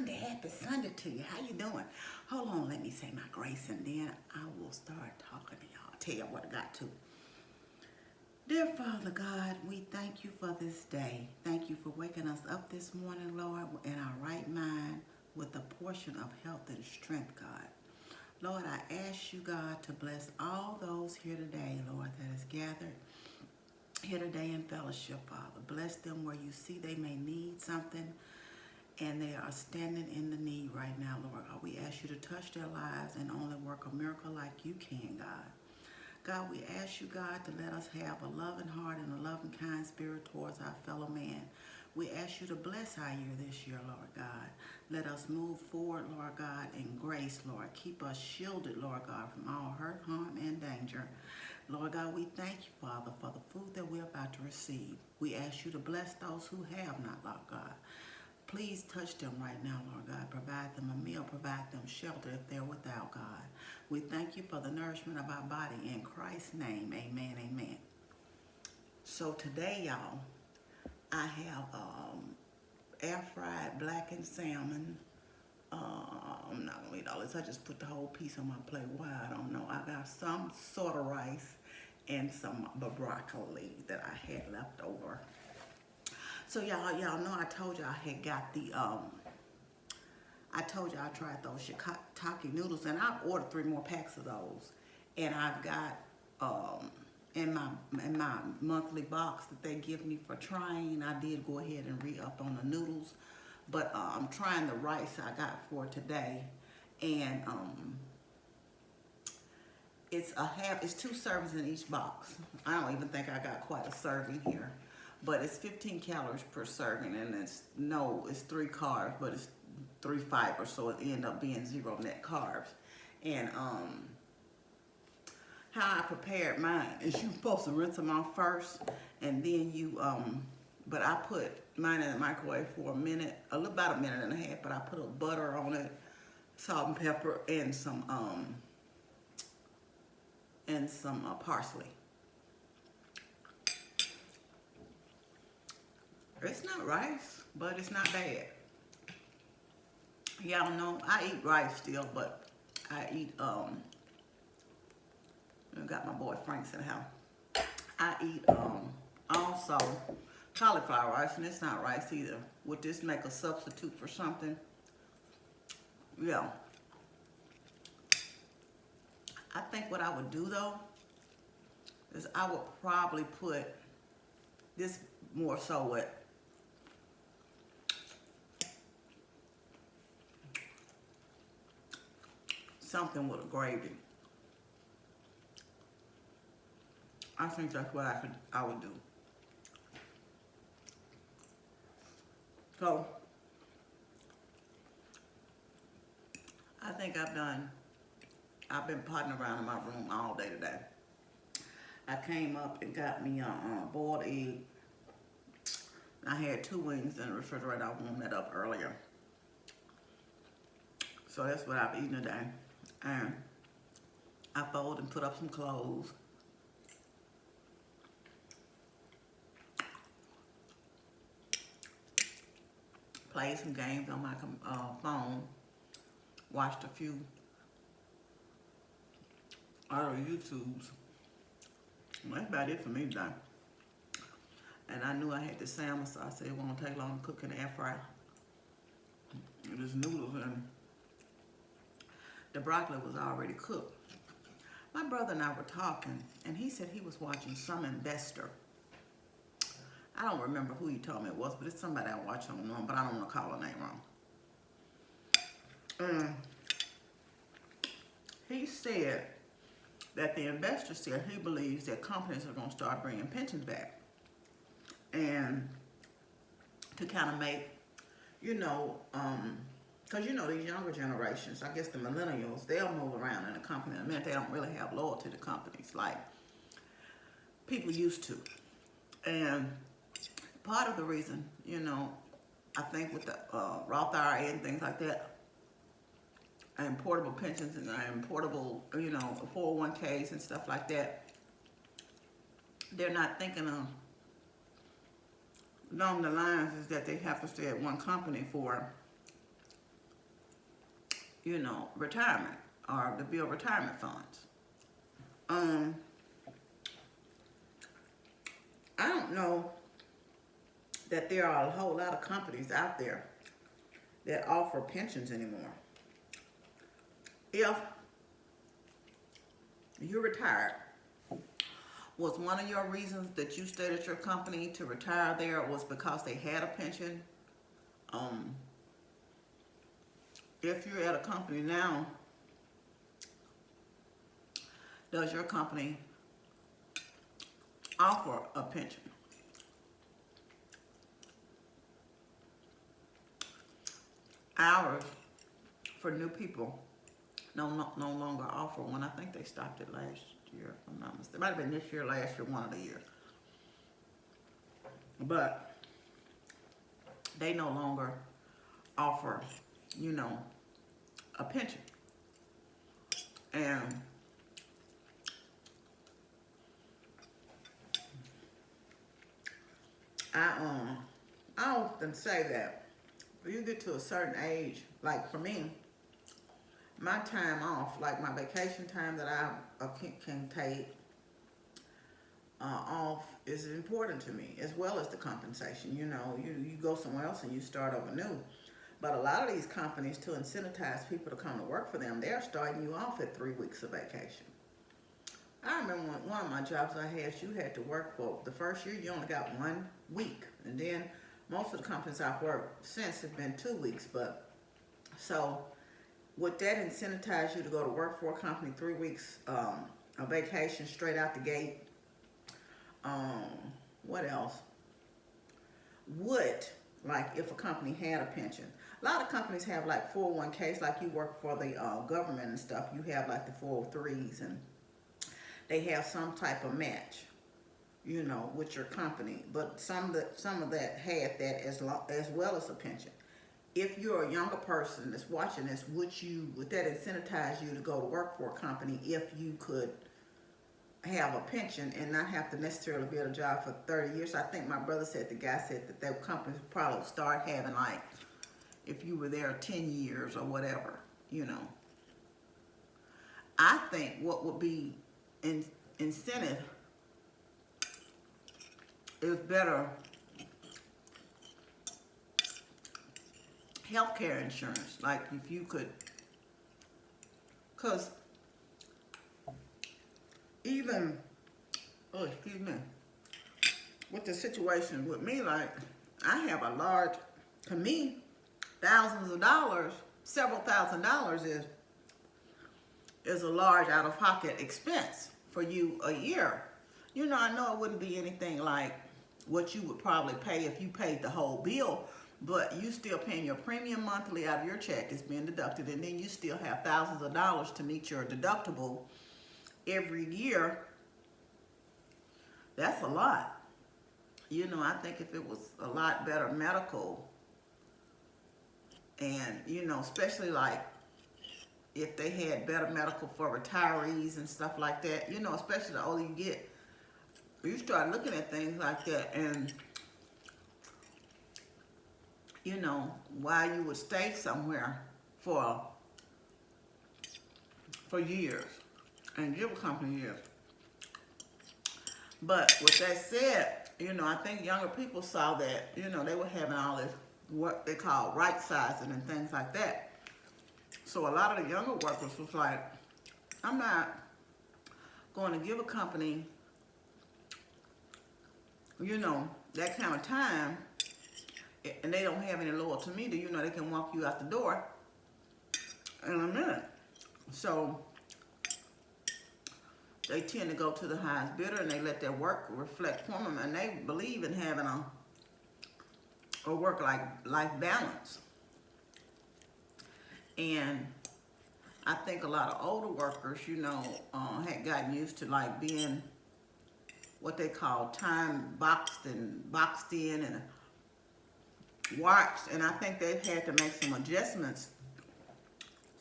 Sunday. Happy Sunday to you. How you doing? Hold on, let me say my grace and then I will start talking to y'all. Tell you what I got to. Dear Father God, we thank you for this day. Thank you for waking us up this morning, Lord, in our right mind with a portion of health and strength, God. Lord, I ask you, God, to bless all those here today, Lord, that is gathered here today in fellowship, Father. Bless them where you see they may need something and they are standing in the need right now, Lord God. We ask you to touch their lives and only work a miracle like you can, God. God, we ask you, God, to let us have a loving heart and a loving, kind spirit towards our fellow man. We ask you to bless our year this year, Lord God. Let us move forward, Lord God, in grace, Lord. Keep us shielded, Lord God, from all hurt, harm, and danger. Lord God, we thank you, Father, for the food that we're about to receive. We ask you to bless those who have not, Lord God. Please touch them right now, Lord God. Provide them a meal, provide them shelter if they're without, God. We thank you for the nourishment of our body. In Christ's name, amen, amen. So today, y'all, I have air fried blackened salmon. I'm not gonna eat all this. I just put the whole piece on my plate. Why? I don't know. I got some sort of rice and some broccoli that I had left over. So y'all know I told y'all I had got the I told y'all I tried those shiitake noodles, and I've ordered 3 more packs of those. And I've got in my monthly box that they give me for trying, I did go ahead and re-up on the noodles. But I'm trying the rice I got for today, and it's 2 servings in each box. I don't even think I got quite a serving here, but it's 15 calories per serving, and it's 3 carbs, but it's 3 fibers, so it end up being 0 net carbs. And how I prepared mine is you're supposed to rinse them off first, and then you but I put mine in the microwave for about a minute and a half, but I put a butter on it, salt and pepper, and some parsley. It's not rice, but it's not bad. Y'all know I eat rice still, but I eat I got my boy Frank's in the house. I eat also cauliflower rice, and it's not rice either. Would this make a substitute for something? Yeah. I think what I would do though is I would probably put this more so with something with a gravy. I think that's what I would do. So I think I've been potting around in my room all day today. I came up and got me a boiled egg. I had 2 wings in the refrigerator. I warmed that up earlier. So that's what I've eaten today. And I folded and put up some clothes. Played some games on my phone. Watched a few other YouTubes. That's about it for me today. And I knew I had the salmon, so I said it won't take long to cook in the air fryer. There's noodles and the broccoli was already cooked. My brother and I were talking, and he said he was watching some investor. I don't remember who he told me it was, but it's somebody I watch on, but I don't want to call her name wrong. He said that the investor said he believes that companies are going to start bringing pensions back. And to kind of make, because these younger generations, I guess the millennials, they'll move around in a company. I mean, they don't really have loyalty to companies like people used to. And part of the reason, I think with the Roth IRA and things like that, and portable pensions and portable, 401ks and stuff like that, they're not thinking of along the lines is that they have to stay at one company for you know, retirement or to build retirement funds. Um, I don't know that there are a whole lot of companies out there that offer pensions anymore. If you're retired, was one of your reasons that you stayed at your company to retire there was because they had a pension? Um, if you're at a company now, does your company offer a pension? Ours, for new people, no longer offer one. I think they stopped it last year, if I'm not mistaken. It might have been this year, last year, one of the years. But they no longer offer, you know, a pension. And I often say that when you get to a certain age, like for me, my time off, like my vacation time that I can take off is important to me, as well as the compensation. You know, you go somewhere else and you start over new. But a lot of these companies, to incentivize people to come to work for them, they're starting you off at 3 weeks of vacation. I remember one of my jobs I had, you had to work for, the first year you only got 1 week. And then most of the companies I've worked since have been 2 weeks. But so would that incentivize you to go to work for a company 3 weeks of vacation straight out the gate? What else? Would, like if a company had a pension. A lot of companies have like 401ks, like you work for the government and stuff. You have like the 403s and they have some type of match, you know, with your company. But some of that had that as well as a pension. If you're a younger person that's watching this, would that incentivize you to go to work for a company if you could have a pension and not have to necessarily be at a job for 30 years? I think my brother said, the guy said that their companies probably start having like, if you were there 10 years or whatever, you know. I think what would be incentive is better healthcare insurance. Like if you could, because even, oh, excuse me, with the situation with me, like I have a large, to me, thousands of dollars, several $1,000s is a large out-of-pocket expense for you a year. You know, I know it wouldn't be anything like what you would probably pay if you paid the whole bill, but you still paying your premium monthly out of your check. It's being deducted, and then you still have thousands of dollars to meet your deductible every year. That's a lot. You know, I think if it was a lot better medical, and, you know, especially like if they had better medical for retirees and stuff like that, you know, especially the older you get, you start looking at things like that, and, you know, why you would stay somewhere for years and give a company years. But with that said, you know, I think younger people saw that, you know, they were having all this, what they call right sizing and things like that. So a lot of the younger workers was like, I'm not going to give a company, you know, that kind of time, and they don't have any loyalty to me, that, you know, they can walk you out the door in a minute. So they tend to go to the highest bidder, and they let their work reflect for them, and they believe in having a work-life balance. And I think a lot of older workers, you know, had gotten used to like being what they call time boxed in and watched. And I think they've had to make some adjustments,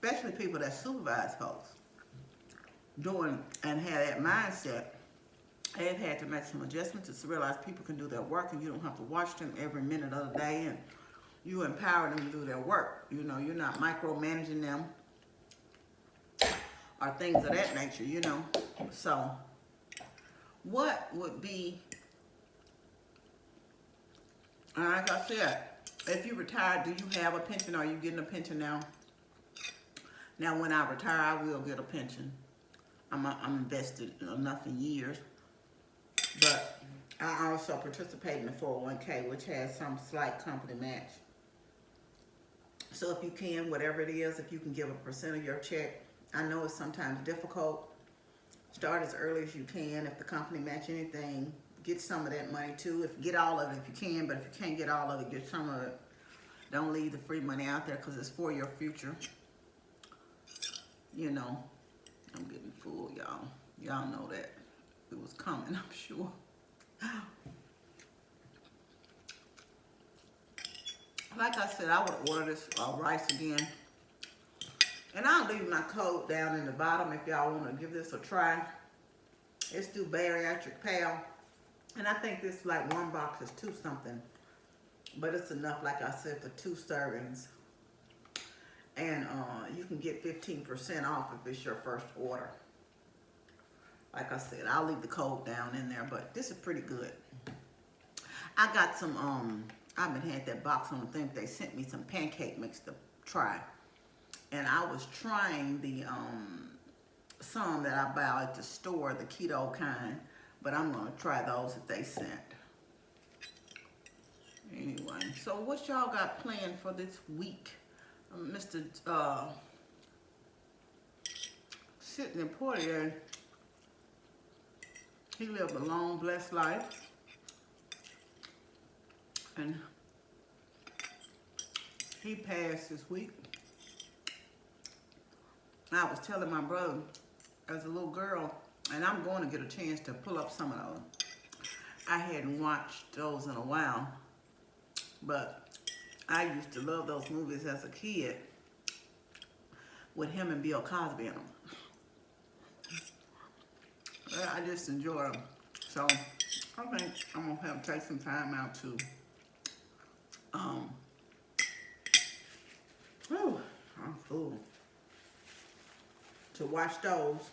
especially people that supervise folks, doing and had that mindset. They've had to make some adjustments to realize people can do their work, and you don't have to watch them every minute of the day, and you empower them to do their work. You know, you're not micromanaging them. or things of that nature, you know. So what would be, like I said, if you retired, do you have a pension? Are you getting a pension now? Now, when I retire, I will get a pension. I'm invested enough in years. But I also participate in the 401k, which has some slight company match. So if you can, whatever it is, if you can give a percent of your check, I know it's sometimes difficult. Start as early as you can. If the company match anything, get some of that money too. Get all of it if you can, but if you can't get all of it, get some of it. Don't leave the free money out there because it's for your future. You know, I'm getting full, y'all. Y'all know that. It was coming, I'm sure. Like I said, I would order this rice again. And I'll leave my code down in the bottom if y'all want to give this a try. It's through Bariatric Pal. And I think this, like, one box is 2 something. But it's enough, like I said, for 2 servings. And you can get 15% off if it's your first order. Like I said, I'll leave the code down in there, but this is pretty good. I got some, I've been had that box on the thing. They sent me some pancake mix to try. And I was trying the, some that I buy at the store, the keto kind. But I'm going to try those that they sent. Anyway, so what y'all got planned for this week? Mr. Sitting in Portier, he lived a long, blessed life. And he passed this week. I was telling my brother as a little girl, and I'm going to get a chance to pull up some of those. I hadn't watched those in a while, but I used to love those movies as a kid with him and Bill Cosby in them. I just enjoy them. So I think I'm going to have to take some time out to, I'm full, to watch those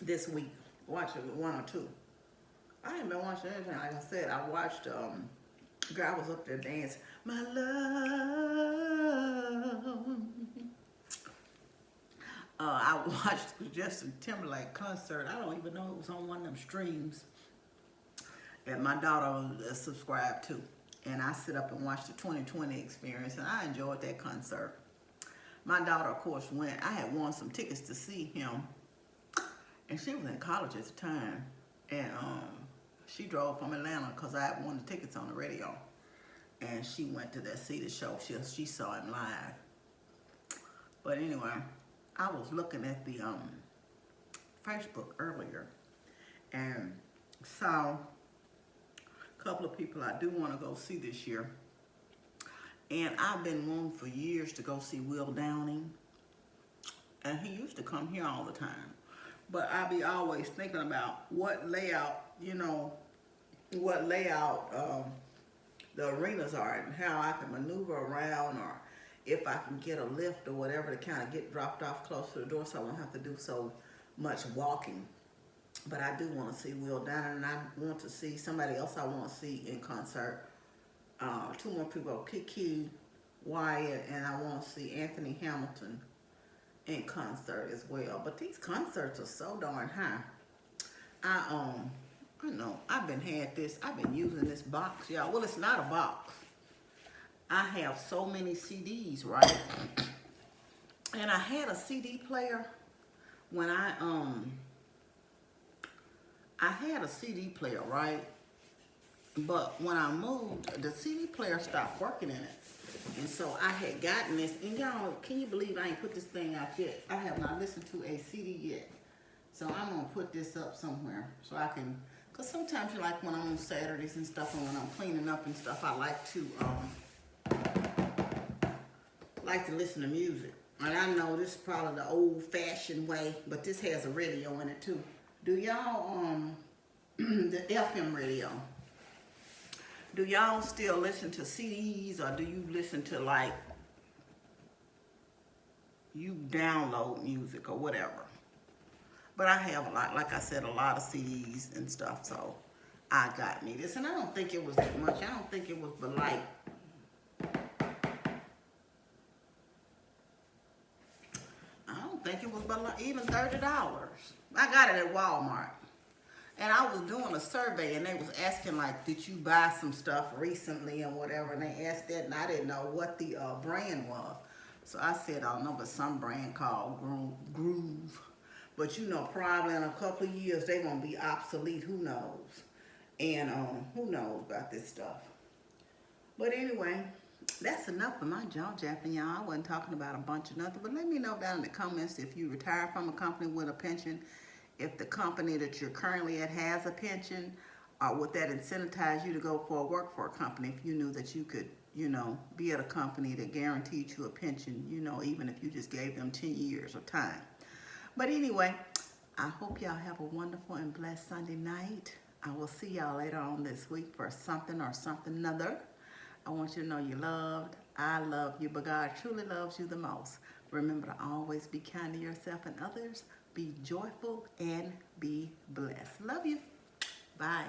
this week. Watch it, 1 or 2. I ain't been watching anything. Like I said, I watched, girl, I was up there dancing. My love. I watched the Justin Timberlake concert. I don't even know it was on one of them streams that my daughter was subscribed to. And I sit up and watch the 2020 experience, and I enjoyed that concert. My daughter, of course, went. I had won some tickets to see him, and she was in college at the time. And she drove from Atlanta because I had won the tickets on the radio. And she went to that see the show. She saw him live. But anyway, I was looking at the Facebook earlier and saw a couple of people I do want to go see this year. And I've been wanting for years to go see Will Downing. And he used to come here all the time. But I be always thinking about what layout, you know, what layout the arenas are and how I can maneuver around, or if I can get a lift or whatever to kind of get dropped off close to the door so I won't have to do so much walking. But I do want to see Will Downing, and I want to see somebody else I want to see in concert. 2 more people, Kiki Wyatt, and I want to see Anthony Hamilton in concert as well. But these concerts are so darn high. I know, I've been using this box, y'all. Well, it's not a box. I have so many CDs, right? And I had a CD player when I had a CD player, right? But when I moved, the CD player stopped working in it. And so I had gotten this, and y'all, can you believe I ain't put this thing out yet? I have not listened to a CD yet. So I'm gonna put this up somewhere so I can, cause sometimes you like when I'm on Saturdays and stuff, and when I'm cleaning up and stuff, I like to listen to music. And I know this is probably the old-fashioned way, but this has a radio in it too. Do y'all, the FM radio, do y'all still listen to CDs, or do you listen to, like, you download music or whatever. But I have a lot, like I said, a lot of CDs and stuff, so I got me this. And I don't think it was that much. I don't think it was but like, I don't think it was but like even $30. I got it at Walmart. And I was doing a survey and they was asking like, did you buy some stuff recently and whatever? And they asked that and I didn't know what the brand was. So I said, I don't know, but some brand called Groove. But you know, probably in a couple of years, they're going to be obsolete. Who knows? And who knows about this stuff. But anyway, that's enough of my jaw japping, y'all. I wasn't talking about a bunch of nothing. But let me know down in the comments if you retire from a company with a pension, if the company that you're currently at has a pension, or would that incentivize you to go work for a company if you knew that you could, you know, be at a company that guaranteed you a pension, you know, even if you just gave them 10 years of time. But anyway, I hope y'all have a wonderful and blessed Sunday night. I will see y'all later on this week for something or something other. I want you to know you're loved. I love you, but God truly loves you the most. Remember to always be kind to yourself and others. Be joyful and be blessed. Love you. Bye.